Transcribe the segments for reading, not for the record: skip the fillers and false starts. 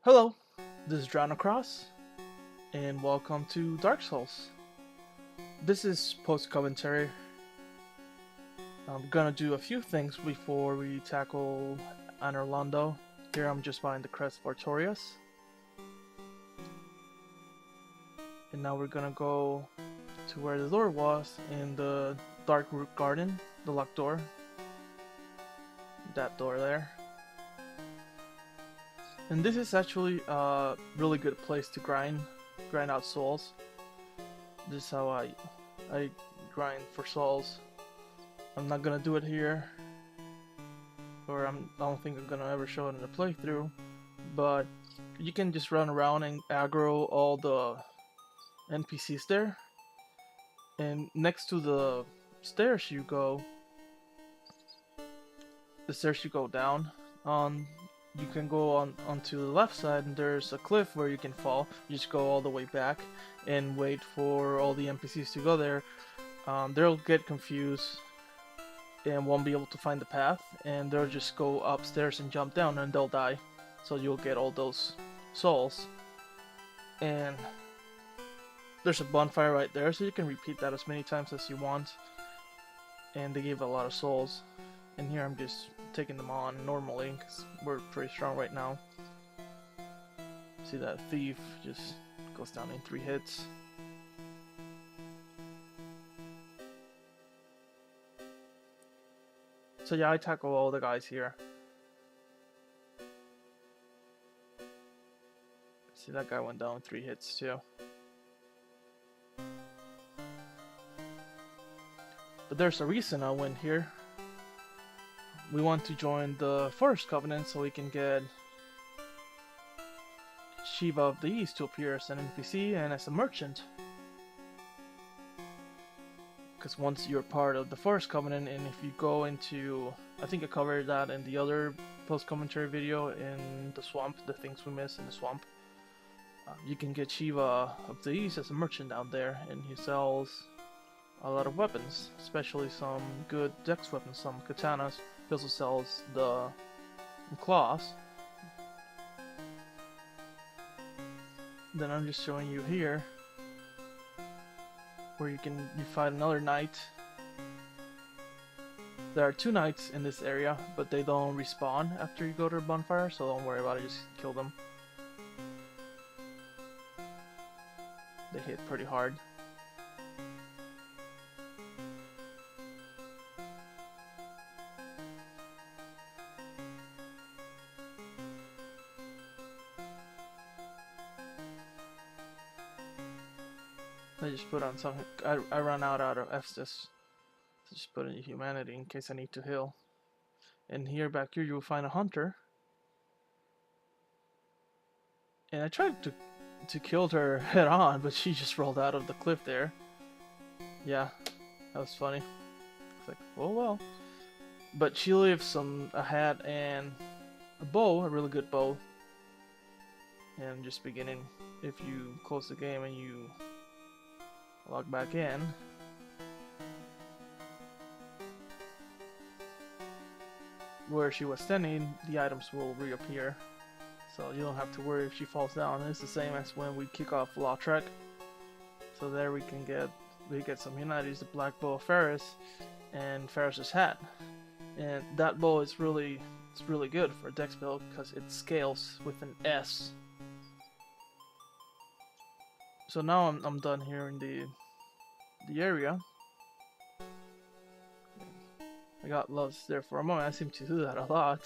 Hello, this is Drown Across, and welcome to Dark Souls. This is post-commentary. I'm gonna do a few things before we tackle Anor Londo. Here I'm just buying the crest for Torius. And now we're gonna go to where the door was in the Dark Root Garden, the locked door. That door there. And this is actually a really good place to grind out souls. This is how I grind for souls. I'm not gonna do it here, or I don't think I'm gonna ever show it in a playthrough. But you can just run around and aggro all the NPCs there, and next to the stairs you go down on. You can go onto the left side, and there's a cliff where you can fall. You just go all the way back and wait for all the NPCs to go there. They'll get confused and won't be able to find the path, and they'll just go upstairs and jump down, and they'll die. So you'll get all those souls. And there's a bonfire right there, so you can repeat that as many times as you want. And they give a lot of souls. And here I'm just taking them on normally, because we're pretty strong right now. See, that thief just goes down in 3 hits. So yeah, I tackle all the guys here. See, that guy went down in 3 hits too. But there's a reason I went here. We want to join the Forest Covenant so we can get Shiva of the East to appear as an NPC and as a merchant. Because once you're part of the Forest Covenant, and if you go into, I think I covered that in the other post-commentary video in the swamp, the things we miss in the swamp, you can get Shiva of the East as a merchant down there, and he sells a lot of weapons, especially some good dex weapons, some katanas. He also sells the claws. Then I'm just showing you here where you fight another knight. There are 2 knights in this area, but they don't respawn after you go to a bonfire, so don't worry about it, just kill them. They hit pretty hard. I just put on some. I ran out of Estus. So just put in humanity in case I need to heal. And here, back here, you will find a hunter. And I tried to kill her head on, but she just rolled out of the cliff there. Yeah, that was funny. It's like, oh well. But she leaves a hat and a bow, a really good bow. And just beginning, if you close the game and you log back in, where she was standing, the items will reappear, so you don't have to worry if she falls down. It's the same as when we kick off Lautrec. So there we get some humanities, the black bow of Ferris and Ferris's hat, and that bow is really good for a dex build because it scales with an S. So now I'm done here in the area. I got lost there for a moment. I seem to do that a lot.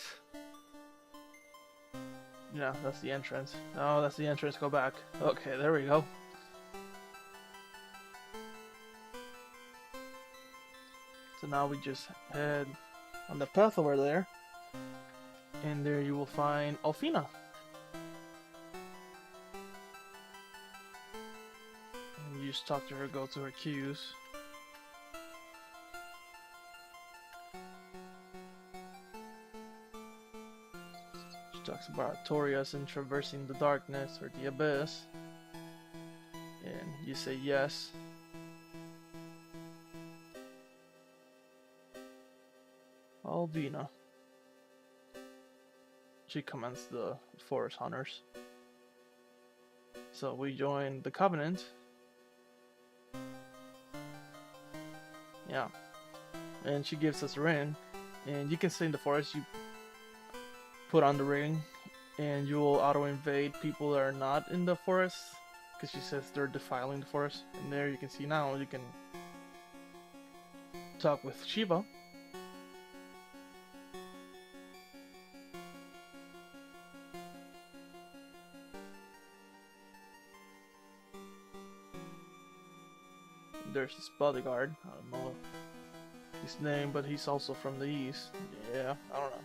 Yeah, that's the entrance. Oh, that's the entrance. Go back. Okay, there we go. So now we just head on the path over there, and there you will find Alfina. You just talk to her, go to her queues. She talks about Torius and traversing the darkness or the abyss. And you say yes. Alvina. she commands the forest hunters. So we join the Covenant. Yeah. And she gives us a ring. And you can stay in the forest, you put on the ring, and you will auto-invade people that are not in the forest. Because she says they're defiling the forest. And there you can see now, you can talk with Shiva. There's this bodyguard. I don't know his name, but he's also from the east. Yeah, I don't know.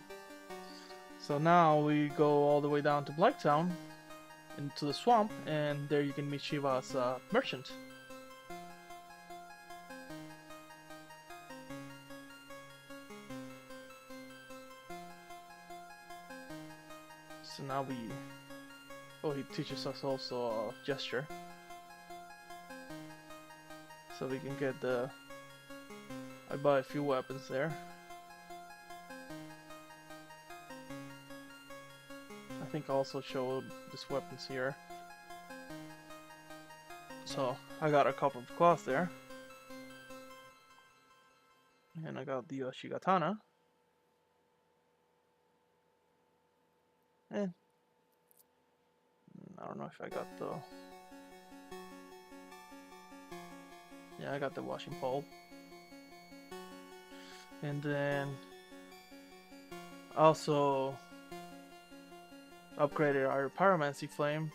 So now we go all the way down to Blacktown, into the swamp, and there you can meet Shiva as a merchant. So now we... Oh, he teaches us also a gesture. So we can get the... I buy a few weapons there. I think I also showed these weapons here. So I got a couple of cloths there. And I got the Shigatana. And I don't know if I got the... Yeah, I got the washing pole. And then also upgraded our pyromancy flame.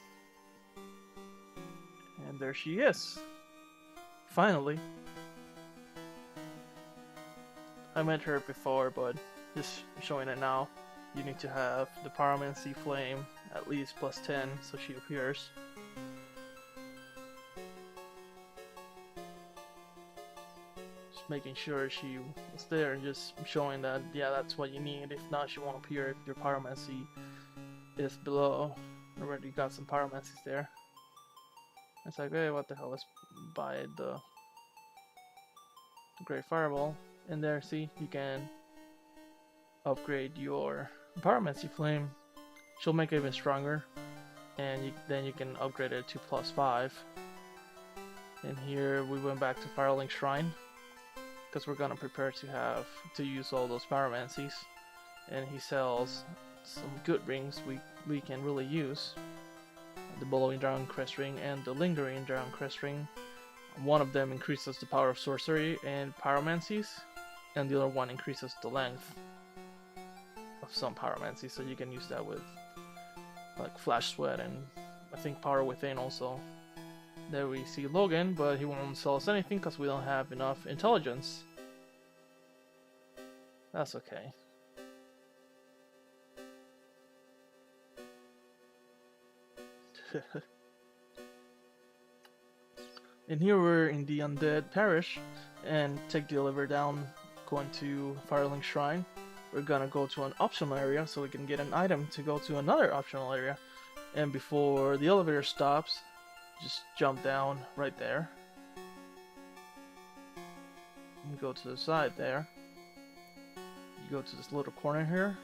And there she is. Finally. I met her before, but just showing it now. You need to have the pyromancy flame at least plus 10 so she appears. Just making sure she was there and just showing that, yeah, that's what you need. If not, she won't appear if your pyromancy is below. Already got some pyromancies there. It's like, hey, what the hell, let's buy the Great Fireball. And there, see, you can upgrade your pyromancy flame. She'll make it even stronger, and then you can upgrade it to plus 5. And here we went back to Firelink Shrine because we're gonna prepare to use all those pyromancies, and he sells some good rings we can really use. The Bellowing Dragon Crest Ring and the Lingering Dragon Crest Ring. One of them increases the power of sorcery and pyromancies, and the other one increases the length of some pyromancy, so you can use that with like Flash Sweat and I think Power Within also. There we see Logan, but he won't sell us anything because we don't have enough intelligence. That's okay. And here we're in the Undead Parish, and take the elevator down, going to Firelink Shrine. We're gonna go to an optional area so we can get an item to go to another optional area. And before the elevator stops, just jump down right there. And go to the side there. You go to this little corner here,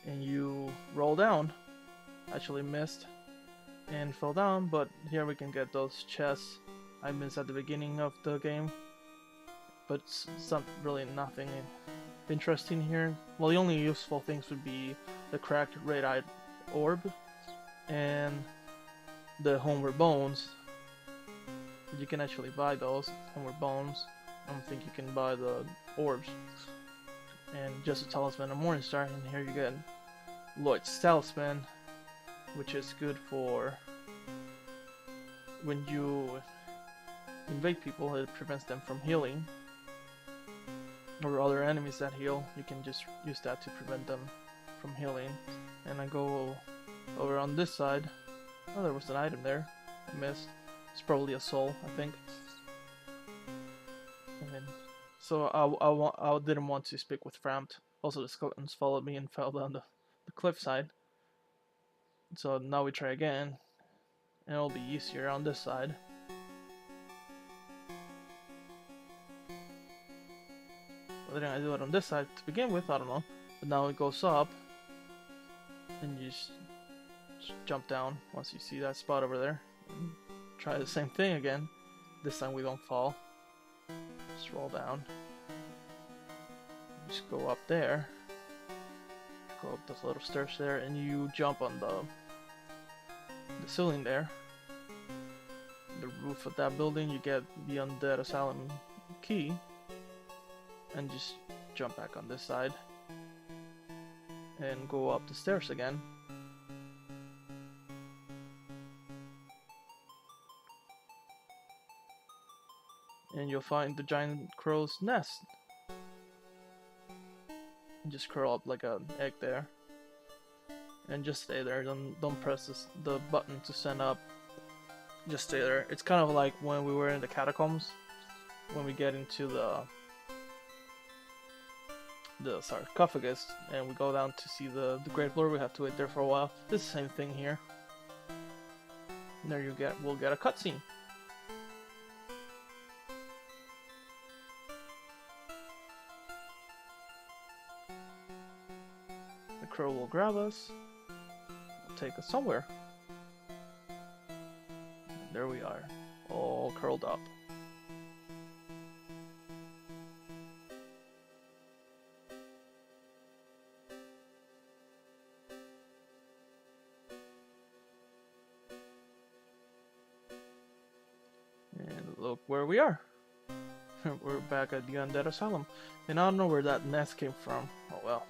and you roll down. Actually missed and fell down, but here we can get those chests I missed at the beginning of the game. But it's not really nothing interesting here. Well, the only useful things would be the cracked red-eyed orb and the homeward bones. You can actually buy those homeward bones. I don't think you can buy the orbs. And just a talisman of Morningstar, and here you get Lloyd's talisman, which is good for when you invade people. It prevents them from healing, or other enemies that heal. You can just use that to prevent them from healing. And I go over on this side. Oh, there was an item there. I missed. It's probably a soul, I think. And so I didn't want to speak with Frampt. Also, the skeletons followed me and fell down the cliffside. So now we try again, and it'll be easier on this side. Whether I do it on this side to begin with, I don't know. But now it goes up. and you just jump down once you see that spot over there. And try the same thing again. This time we don't fall. Just roll down. Just go up there. Go up those little stairs there, and you jump on the ceiling there. The roof of that building, you get the Undead Asylum key, and just jump back on this side and go up the stairs again. And you'll find the giant crow's nest. And just curl up like an egg there. And just stay there. Don't press the button to send up. Just stay there. It's kind of like when we were in the catacombs. When we get into the sarcophagus and we go down to see the Great Lord, we have to wait there for a while. It's the same thing here. And there we'll get a cutscene. The crow will grab us, take us somewhere. And there we are, all curled up. And look where we are. We're back at the Undead Asylum. And I don't know where that nest came from. Oh well.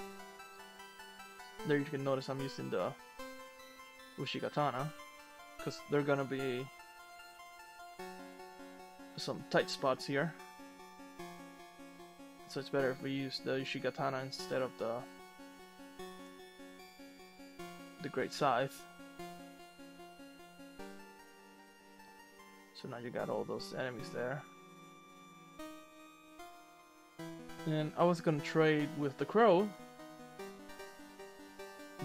There you can notice I'm using the Ushigatana, because there are gonna be some tight spots here. So it's better if we use the Ushigatana instead of the Great Scythe. So now you got all those enemies there. And I was gonna trade with the crow,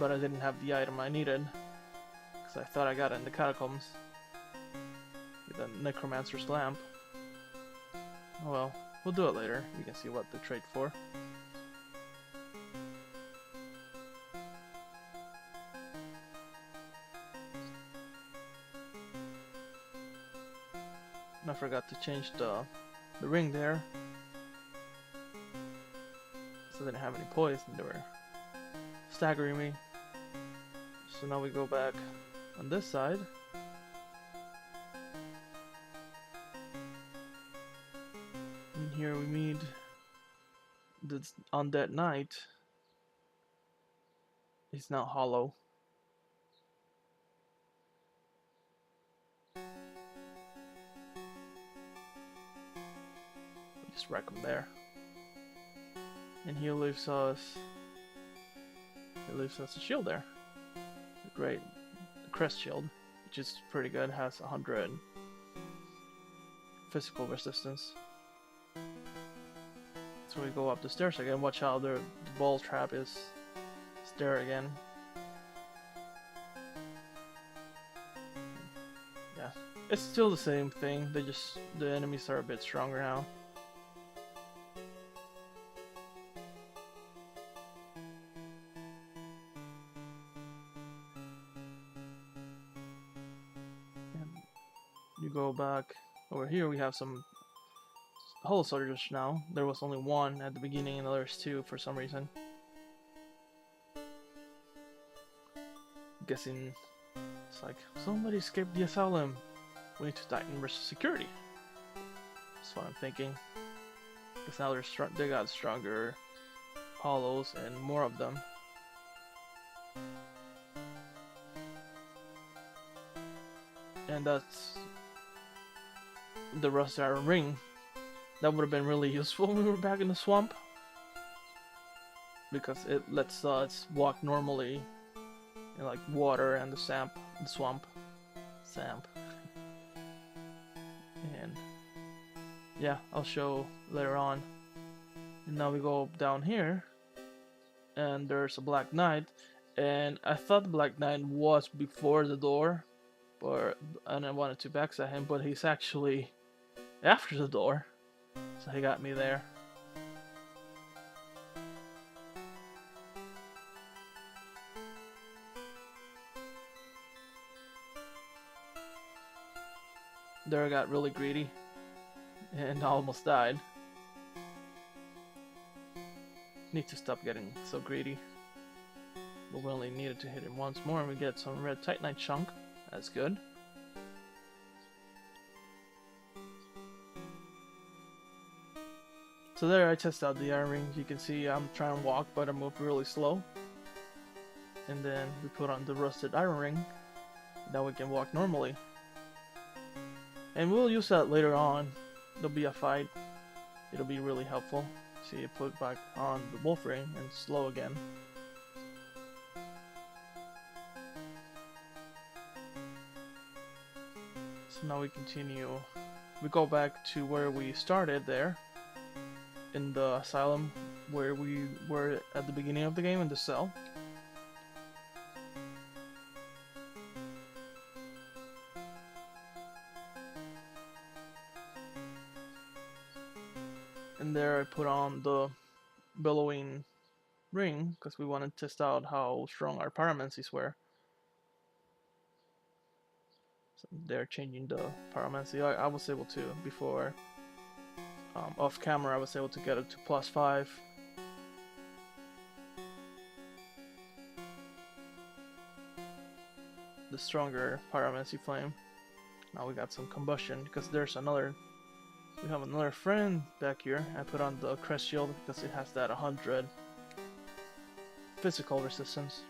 but I didn't have the item I needed, because I thought I got it in the catacombs with the necromancer's lamp. Oh well, we'll do it later. We can see what to trade for. And I forgot to change the ring there, so I didn't have any poison. They were staggering me. So now we go back on this side. And here we meet the undead knight. He's now hollow. Just wreck him there. And he leaves us a shield there. The crest shield, which is pretty good, has 100 physical resistance. So we go up the stairs again. Watch out, the ball trap is there again. Yeah, it's still the same thing. The enemies are a bit stronger now. You go back over here, we have some hollow soldiers now. There was only one at the beginning and there's two for some reason. Guessing it's like, somebody escaped the asylum. We need to tighten security. That's what I'm thinking. Because now they got stronger hollows and more of them. And that's the rust iron ring. That would have been really useful when we were back in the swamp, because it lets us walk normally in like water and the swamp. And yeah, I'll show later on. And now we go down here, and there's a Black Knight, and I thought the Black Knight was before the door, and I wanted to backstab him, but he's actually after the door, so he got me there. There I got really greedy and almost died. Need to stop getting so greedy. But we only needed to hit him once more and we get some red titanite chunk. That's good. So there I test out the iron ring. You can see I'm trying to walk but I move really slow. And then we put on the rusted iron ring. Now we can walk normally. And we'll use that later on. There'll be a fight. It'll be really helpful. See, you put back on the wolf ring and slow again. So now we continue. We go back to where we started there. In the asylum where we were at the beginning of the game in the cell. And there I put on the bellowing ring because we wanted to test out how strong our pyromancies were. So they're changing the pyromancy. I was able to before. Off camera I was able to get it to +5. The stronger pyromancy flame. Now we got some combustion because there's another. We have another friend back here. I put on the crest shield because it has that 100 physical resistance.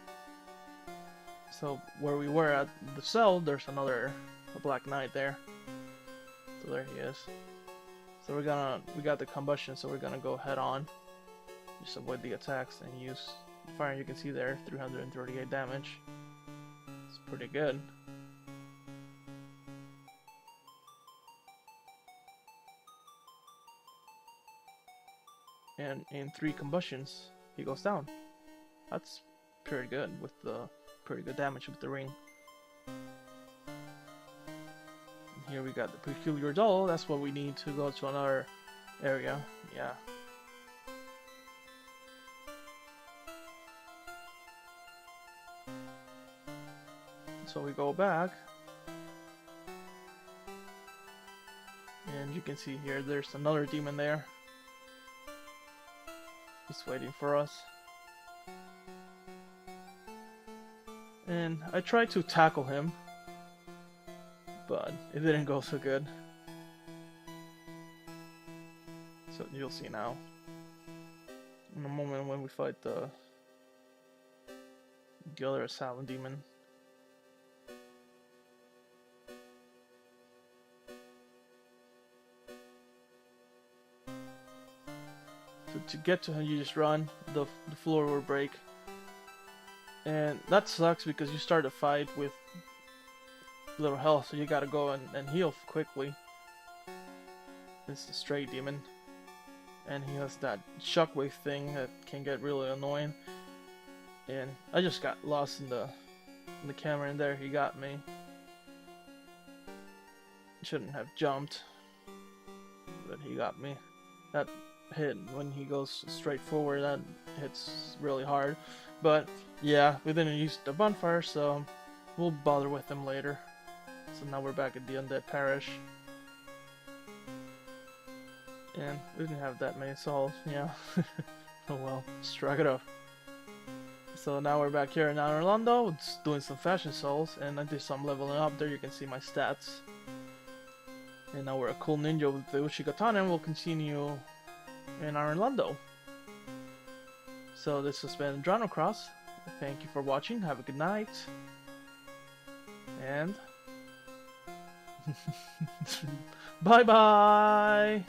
So where we were at the cell, there's another black knight there. So there he is. So we got the combustion, so we're gonna go head on. Just avoid the attacks and use fire. You can see there, 338 damage. It's pretty good. And in 3 combustions, he goes down. That's pretty good with the pretty good damage with the ring. Here we got the peculiar doll. That's what we need to go to another area. Yeah. So we go back. And you can see here there's another demon there. He's waiting for us. And I tried to tackle him, but it didn't go so good. So you'll see now. In a moment when we fight the other asylum demon. So to get to him you just run, the floor will break. And that sucks because you start a fight with little health, so you gotta go and heal quickly. It's the stray demon. And he has that shockwave thing that can get really annoying. And I just got lost in the camera, and there he got me. Shouldn't have jumped, but he got me. That hit when he goes straight forward, that hits really hard. But yeah, we didn't use the bonfire, so we'll bother with him later. So now we're back at the undead parish. And we didn't have that many souls, yeah. Oh well, shrug it off. So now we're back here in Anor Londo, doing some fashion souls, and I did some leveling up. There you can see my stats. And now we're a cool ninja with the Uchigatana, and we'll continue in Anor Londo. So this has been Dronocross. Thank you for watching, have a good night. And bye bye!